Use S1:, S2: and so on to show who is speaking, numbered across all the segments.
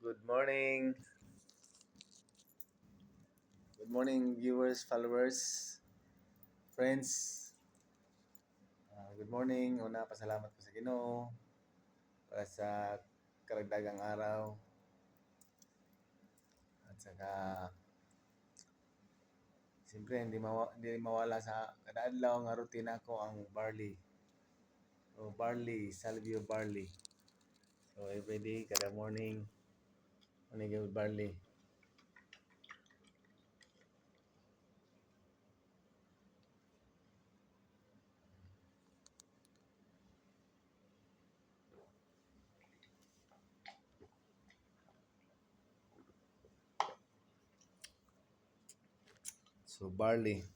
S1: Good morning. Good morning, viewers, followers, friends. Good morning. Una, pasalamat po sa Ginoo para sa karagdagang araw. At saka, siyempre, hindi mawala sa kadadlaw nga rutina ko ang barley. So, barley, salvio barley. So, every day, kada morning, manigay with barley. So, barley.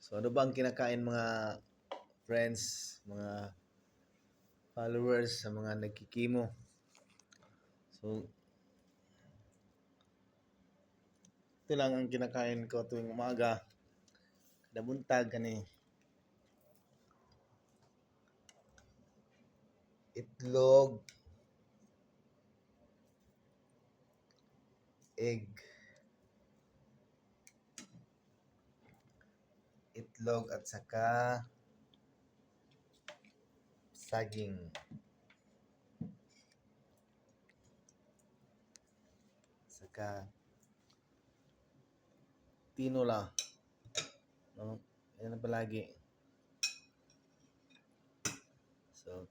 S1: So, ano ba ang kinakain mga friends, mga followers, sa mga nagkikimo? So, ito lang ang kinakain ko tuwing umaga. Kada buntag kani. Itlog, egg. Itlog at saka saging. Saka tinola. No? Yan ang palagi. So,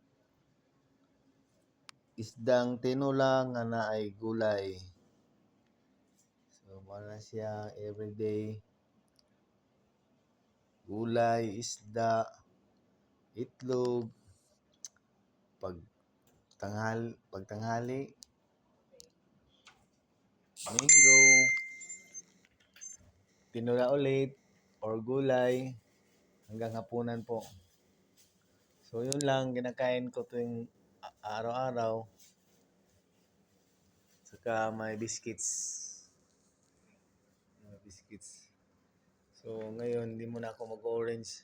S1: isdang tinola nga na ay gulay. So, wala siya everyday. Gulay, isda, itlog, pagtanghali, minggo, tinola ulit, or gulay, hanggang hapunan po. So, yun lang kinakain ko tuwing araw-araw. Saka may biscuits. So, ngayon, hindi muna ako mag-orange.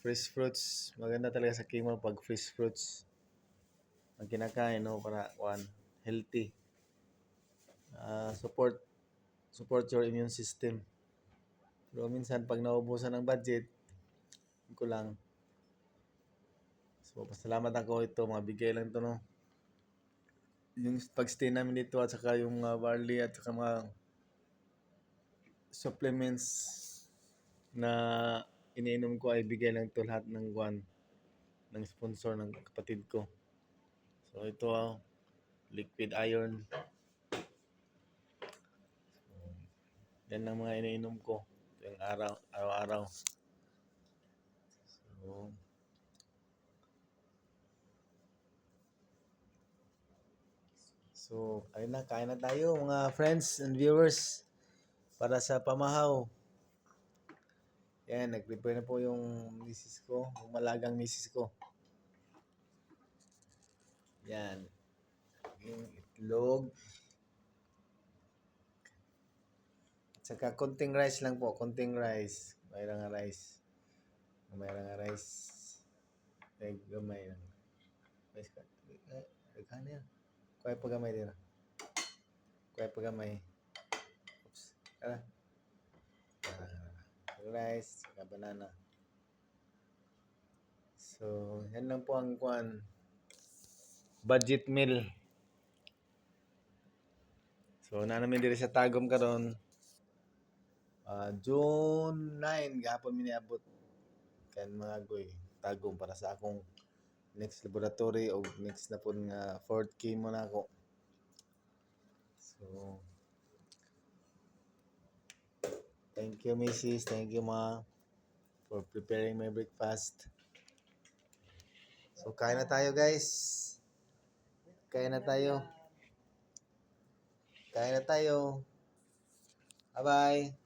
S1: Fresh fruits. Maganda talaga sa chemo pag fresh fruits ang kinakain, no? Para, healthy. Support your immune system. Pero minsan, pag naubusan ng budget, ko lang. So, pasalamat ako ito. Mga bigay lang ito, no? Yung pag-stay namin dito at saka yung barley at saka mga supplements na iniinom ko ay bigay lang ito lahat ng sponsor ng kapatid ko. So ito liquid iron. Yan ang mga iniinom ko yung araw-araw. So kain na tayo mga friends and viewers para sa pamahaw. Yan, nag-prepare na po yung misis ko, yung malagang misis ko. Yan. Yung itlog. Saka konting rice lang po, konting rice. Mayroong rice. Gamay lang. Rice ka. Ano yan? Kuya pa gamay din. Oops. Kala. Rice, saka banana. So, yan lang po ang budget meal. So, namin diri sa Tagum karon. June 9 gahapon mi niabot kan mga goy Tagum para sa akong next laboratory o next na pud nga 4th chemo na ako. So, thank you Mrs. Thank you Ma for preparing my breakfast. So, kain na tayo guys. Kain na tayo. Bye-bye.